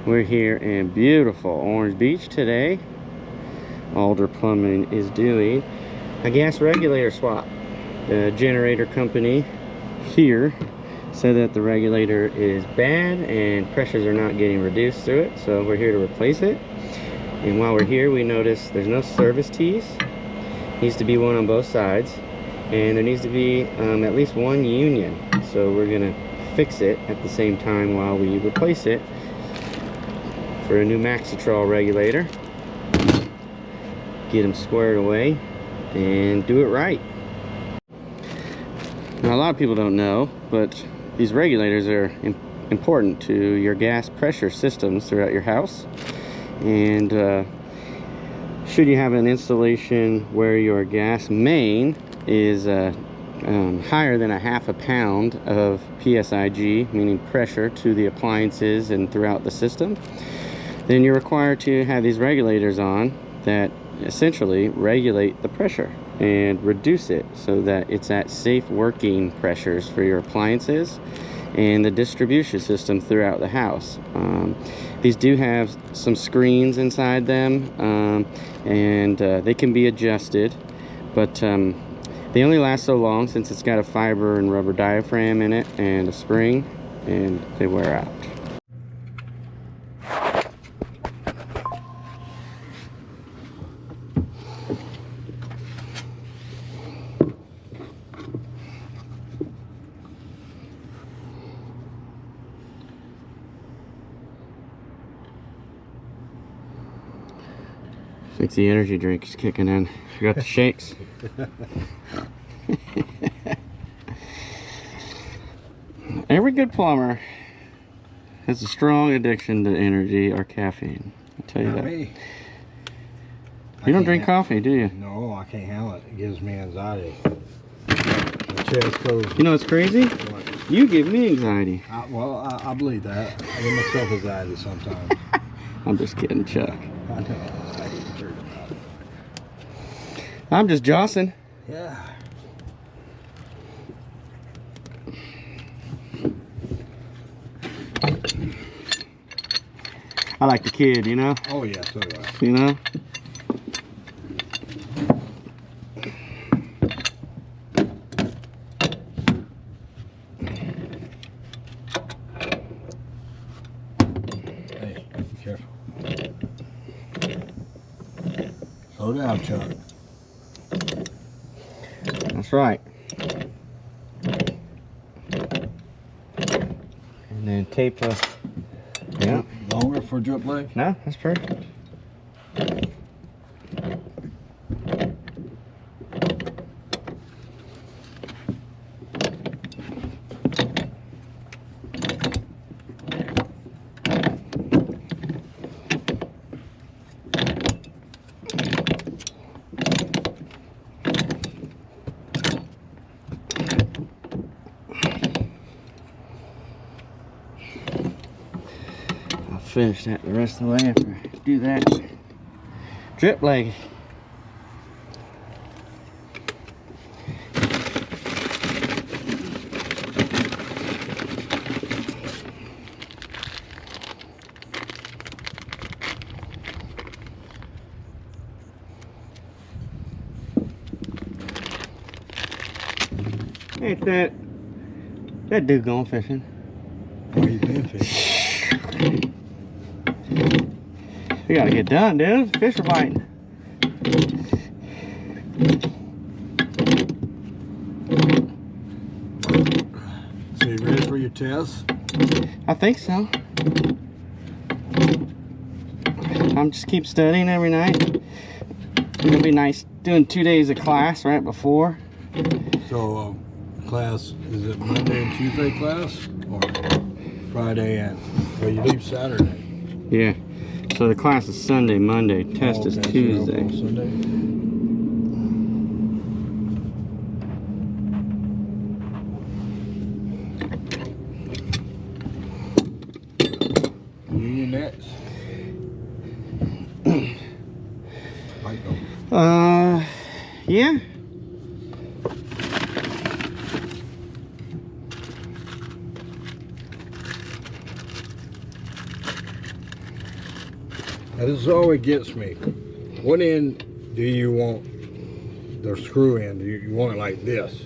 We're here in beautiful Orange Beach today. Alder Plumbing is doing a gas regulator swap. The generator company here said that the regulator is bad and pressures are not getting reduced through it, so we're here to replace it. And while we're here, we notice there's no service tees. Needs to be one on both sides, and there needs to be at least one union. So we're gonna fix it at the same time while we replace it for a new Maxitrol regulator. Get them squared away and do it right. Now, a lot of people don't know, but these regulators are important to your gas pressure systems throughout your house. And should you have an installation where your gas main is higher than a half a pound of PSIG, meaning pressure to the appliances and throughout the system, then you're required to have these regulators on that essentially regulate the pressure and reduce it so that it's at safe working pressures for your appliances and the distribution system throughout the house. These do have some screens inside them, and they can be adjusted, but they only last so long since it's got a fiber and rubber diaphragm in it and a spring, and they wear out. I think the energy drink is kicking in. You got the shakes. Every good plumber has a strong addiction to energy or caffeine. I'll tell you Not that. me. You don't drink coffee, do you? No, I can't handle it. It gives me anxiety. The chest goes. You know what's crazy? What? You give me anxiety. I believe that. I give myself anxiety sometimes. I'm just kidding, Chuck. I know. I get hurt about it. I'm just jossing. Yeah. I like the kid, you know? Oh yeah, so do I. You know? Hey, be careful. Slow down, Chuck. That's right. And then tape a... Yeah. Longer for drip leg? No, that's perfect. Finish that the rest of the way after I do that. Drip leg. Ain't that dude going fishing? Where you been fishing? We gotta get done, dude. Fish are biting. So you ready for your test? I think so. I'm just keep studying every night. It'll be nice doing 2 days of class right before. So class, is it Monday and Tuesday class? Or Friday and, well, you leave Saturday? Yeah. So the class is Sunday, Monday. Test is okay, Tuesday. So Sunday. Union nets. Might go. Yeah. Now, this is always gets me. What end do you want the screw in? Do you want it like this?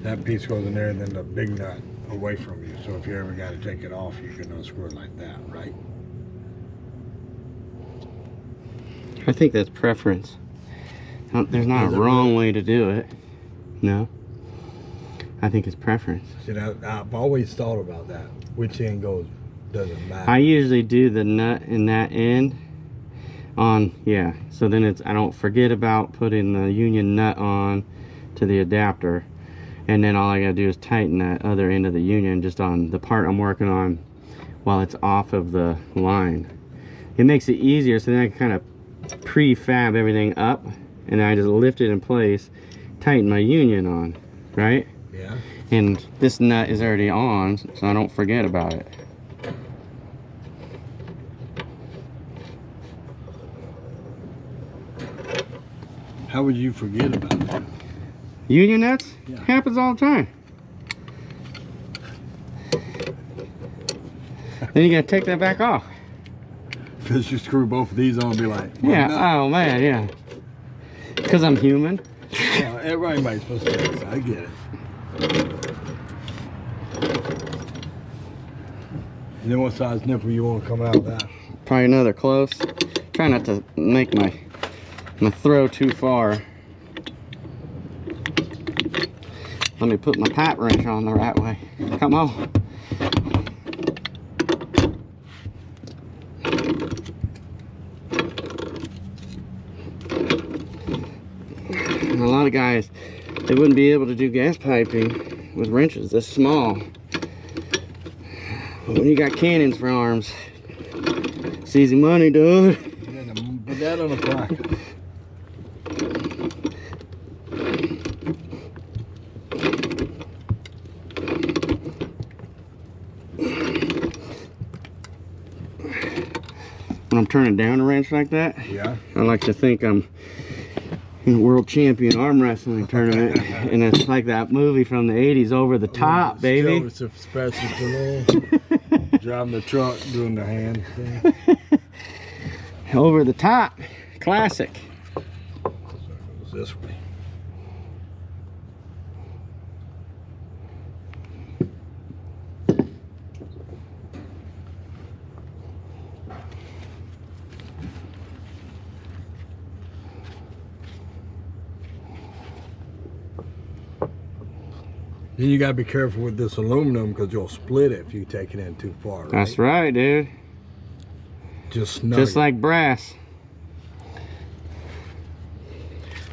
That piece goes in there, and then the big nut away from you. So if you ever got to take it off, you can unscrew it like that, right? I think that's preference. There's not a wrong way to do it. No. I think it's preference. See, I've always thought about that. Which end goes, doesn't matter. I usually do the nut in that end on, yeah. So then I don't forget about putting the union nut on to the adapter. And then all I gotta do is tighten that other end of the union just on the part I'm working on while it's off of the line. It makes it easier, so then I can kind of prefab everything up, and then I just lift it in place, tighten my union on, right? Yeah. And this nut is already on, so I don't forget about it. How would you forget about that? Union nuts? Yeah. Happens all the time. Then you gotta take that back off. Because you screw both of these on and be like, Yeah, nut. oh man, yeah. Because I'm human. Yeah, everybody's supposed to do this. I get it. And then what size nipple you want coming out of that? Probably another close. Try not to make my throw too far. Let me put my pipe wrench on the right way. Come on. A lot of guys, they wouldn't be able to do gas piping with wrenches this small. But when you got cannons for arms, it's easy money, dude. You got to put that on a bracket. When I'm turning down a wrench like that, Yeah. I like to think I'm in a world champion arm wrestling tournament, and it's like that movie from the 80s, Over the Top, baby. Driving the truck, doing the hand thing. Over the Top, classic. So it goes this way. Then you gotta be careful with this aluminum because you'll split it if you take it in too far. Right? That's right, dude. Just like brass.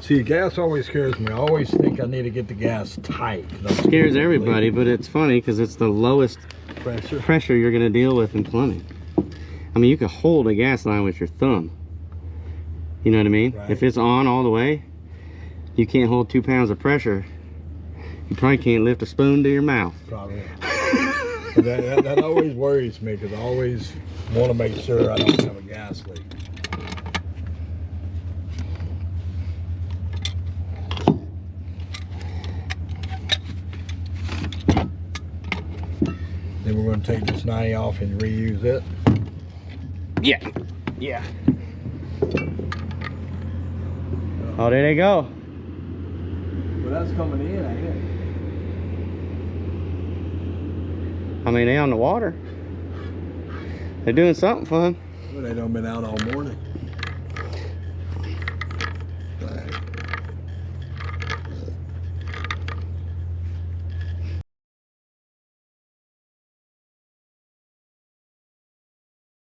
See, gas always scares me. I always think I need to get the gas tight. Scares everybody, but it's funny because it's the lowest pressure you're gonna deal with in plumbing. I mean, you can hold a gas line with your thumb. You know what I mean? Right. If it's on all the way, you can't hold 2 pounds of pressure. You probably can't lift a spoon to your mouth. Probably. that always worries me because I always want to make sure I don't have a gas leak. Then we're going to take this 90 off and reuse it. Yeah. Yeah. Oh, there they go. Well, that's coming in, ain't it? I mean, they on the water. They're doing something fun. Well, they done been out all morning.